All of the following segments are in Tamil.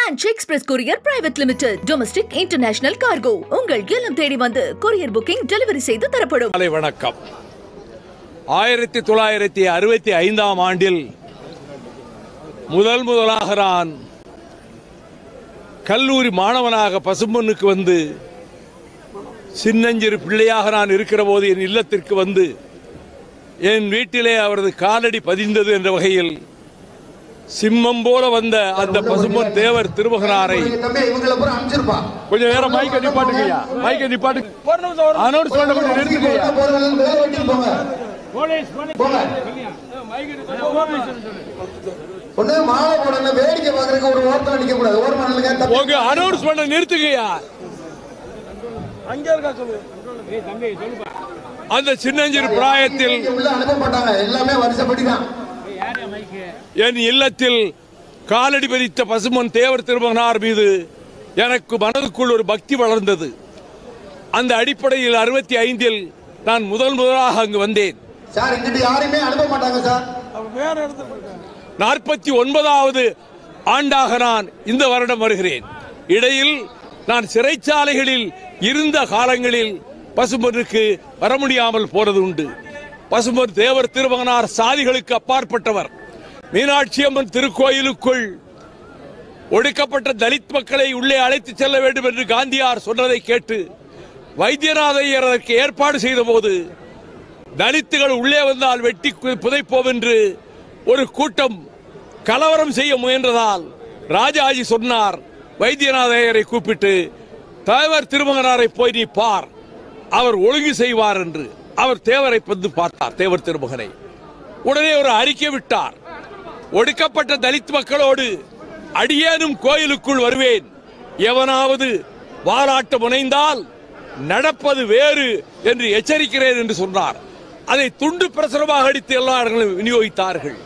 Branch Express Courier Private Limited. Domestic International Cargo. உங்கள் இல்லம் தேடி வந்து courier booking delivery செய்து தரப்படும். வணக்கம். 1965ஆம் ஆண்டில் முதலாக நான் கல்லூரி மாணவனாக பசும்பொன்னுக்கு வந்து சின்னஞ்சிறு பிள்ளையாக நான் இருக்கிற போது என் இல்லத்திற்கு வந்து என் வீட்டிலே அவரது காலடி பதிந்தது என்ற வகையில் சிம்மம் போல வந்த அந்த பசும்பொன் தேவர் திருமகனாரை கொஞ்சம் நேரம் மைக்க நிப்பாட்டுங்கய்யா, மைக்க நிப்பாட்டு அனௌன்ஸ் பண்ண கொஞ்சம் நிறுத்துங்கய்யா. அனௌன்ஸ் பண்ண நிறுத்துங்கய்யா. அந்த சின்னஞ்சிறு பிராயத்தில் என் இல்லத்தில் காலடி பதித்த பசும்பொன் தேவர் திருமகனார் மீது எனக்கு மனதுக்குள் ஒரு பக்தி வளர்ந்தது. அந்த அடிப்படையில் 65இல் நான் முதலாக அங்கு வந்தேன். 49வது ஆண்டாக நான் இந்த வருடம் வருகிறேன். இடையில் நான் சிறைச்சாலைகளில் இருந்த காலங்களில் பசும்பொன்னுக்கு வர முடியாமல் போனது உண்டு. பசும்பொன் தேவர் திருமகனார் சாதிகளுக்கு அப்பாற்பட்டவர். மீனாட்சி அம்மன் திருக்கோயிலுக்குள் ஒடுக்கப்பட்ட தலித் மக்களை உள்ளே அழைத்து செல்ல வேண்டும் என்று காந்தியார் சொன்னதை கேட்டு வைத்தியநாத ஐயர் அதற்கு ஏற்பாடு செய்த போது தலித்துகள் உள்ளே வந்தால் வெட்டி புதைப்போம் என்று ஒரு கூட்டம் கலவரம் செய்ய முயன்றதால் ராஜாஜி சொன்னார், வைத்தியநாத ஐயரை கூப்பிட்டு தேவர் திருமகனாரை போய் நீ பார், அவர் ஒழுங்கு செய்வார் என்று. அவர் தேவரை வந்து பார்த்தார், தேவர் திருமகனை. உடனே ஒரு அறிக்கை விட்டார், ஒடுக்கப்பட்ட தலித் மக்களோடு அடியேனும் கோயிலுக்குள் வருவேன், எவனாவது வாலாட்ட முனைந்தால் நடப்பது வேறு என்று எச்சரிக்கிறேன் என்று சொன்னார். அதை துண்டு பிரசுரமாக அடித்து எல்லா இடங்களும் விநியோகித்தார்கள்.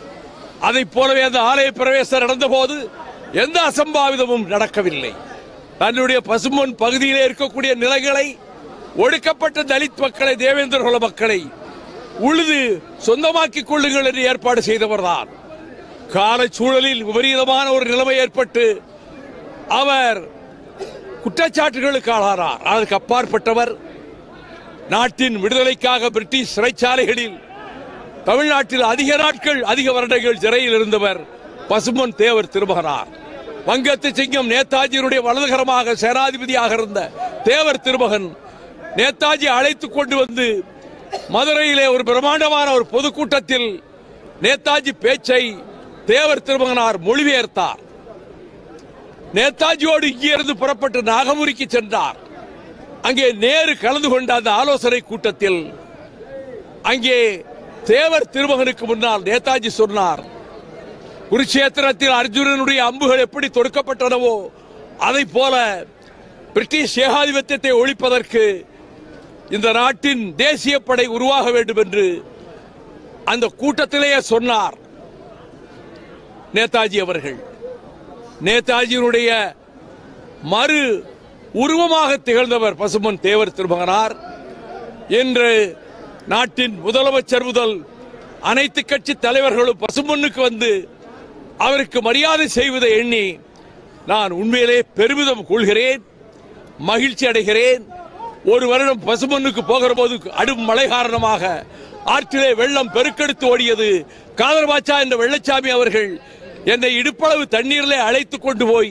அதை போலவே அந்த ஆலய பிரவேசம் நடந்த போது எந்த அசம்பாவிதமும் நடக்கவில்லை. தன்னுடைய பசும்பொன் பகுதியிலே இருக்கக்கூடிய நிலங்களை ஒடுக்கப்பட்ட தலித் மக்களை, தேவேந்திர குல மக்களை உழுது சொந்தமாக்கிக் கொள்ளுங்கள் என்று ஏற்பாடு செய்தவர்தான். காலச்சூழலில் விபரீதமான ஒரு நிலைமை ஏற்பட்டு அவர் குற்றச்சாட்டுகளுக்கு ஆளானார். அதற்கு அப்பாற்பட்டவர். நாட்டின் விடுதலைக்காக பிரிட்டிஷ் சிறைச்சாலைகளில் தமிழ்நாட்டில் அதிக நாட்கள், அதிக வருடங்கள் சிறையில் இருந்தவர் பசும்பொன் தேவர் திருமகனார். வங்கத்து சிங்கம் நேதாஜியினுடைய வலதுகரமாக சேனாதிபதியாக இருந்த தேவர் திருமகன் நேதாஜி அழைத்துக் கொண்டு வந்து மதுரையிலே ஒரு பிரம்மாண்டமான ஒரு பொதுக்கூட்டத்தில் நேதாஜி பேச்சை தேவர் திருமகனார் மொழிபெயர்த்தார். நேதாஜியோடு இங்கிருந்து புறப்பட்டு நாகமுரிக்கு சென்றார். அங்கே நேரு கலந்து கொண்ட அந்த ஆலோசனை கூட்டத்தில் அங்கே தேவர் திருமகனுக்கு முன்னால் நேதாஜி சொன்னார், குருட்சேத்திரத்தில் அர்ஜுனனுடைய அம்புகள் எப்படி தொடுக்கப்பட்டனவோ அதை போல பிரிட்டிஷ் ஏகாதிபத்தியத்தை ஒழிப்பதற்கு இந்த நாட்டின் தேசிய படை உருவாக வேண்டும் என்று அந்த கூட்டத்திலேயே சொன்னார் நேதாஜி அவர்கள். நேதாஜியினுடைய மறு உருவமாக திகழ்ந்தவர் பசும்பொன் தேவர் திருமகனார். இன்று நாட்டின் முதலமைச்சர் முதல் அனைத்து கட்சி தலைவர்களும் பசும்பொன்னுக்கு வந்து அவருக்கு மரியாதை செய்வதை எண்ணி நான் உண்மையிலே பெருமிதம் கொள்கிறேன், மகிழ்ச்சி அடைகிறேன். ஒரு வருடம் பசும்பொன்னுக்கு போகிற போது அடும் மழை காரணமாக ஆற்றிலே வெள்ளம் பெருக்கெடுத்து ஓடியது. காதர்பாச்சா என்ற வெள்ளச்சாமி அவர்கள் என்னை இடுப்பளவு தண்ணீரிலே அழைத்துக் கொண்டு போய்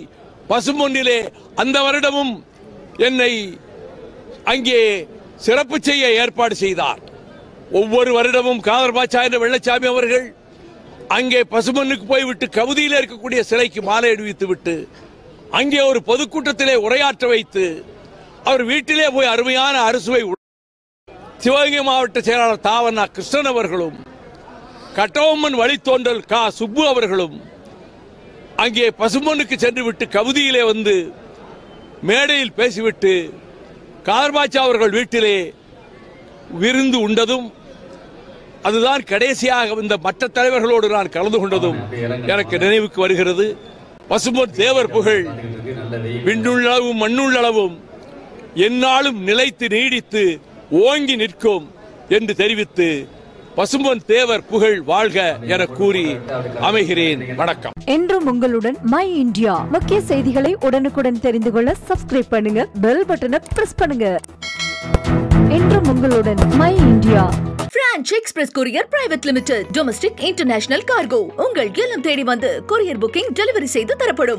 பசும்பொன்னிலே அந்த வருடமும் என்னை அங்கே சிறப்பு செய்ய ஏற்பாடு செய்தார். ஒவ்வொரு வருடமும் காதர்பாச்சா என்ற வெள்ளச்சாமி அவர்கள் அங்கே பசும்பொன்னுக்கு போய்விட்டு கவுதியில் இருக்கக்கூடிய சிலைக்கு மாலை அணிவித்து விட்டு அங்கே ஒரு பொதுக்கூட்டத்திலே உரையாற்ற வைத்து அவர் வீட்டிலே போய் அருமையான அறுசுவை சிவகங்கை மாவட்ட செயலாளர் தாவண்ணா கிருஷ்ணன் அவர்களும் கட்டபொம்மன் வழித்தோன்றல் கா சுப்பு அவர்களும் அங்கே பசும்பொன்னுக்கு சென்று விட்டு கவுதியிலே வந்து மேடையில் பேசிவிட்டு காதர்பாச்சா அவர்கள் வீட்டிலே விருந்து உண்டதும் அதுதான் கடைசியாக இந்த மற்ற தலைவர்களோடு நான் கலந்து கொண்டதும் எனக்கு நினைவுக்கு வருகிறது. பசும்பொன் தேவர் புகழ் விண்ணுள்ளளவும் மண்ணுள்ளளவும் எந்நாளும் நிலைத்து நீடித்து ஓங்கி நிற்கும் என்று தெரிவித்து பசும்பொன் தேவர் புகழ் வாழ்க என கூறி அமைகிறேன். வணக்கம். என்றும் உங்களுடன் மை இந்தியா. முக்கிய செய்திகளை உடனுக்குடன் தெரிந்து கொள்ள சப்ஸ்கிரைப் பண்ணுங்க, பெல் பட்டனை பிரஸ் பண்ணுங்க. என்றும் உங்களுடன் my India. Branch express courier private limited. Domestic international cargo. உங்கள் இல்லம் தேடி வந்து கொரியர் புக்கிங் டெலிவரி செய்து தரப்படும்.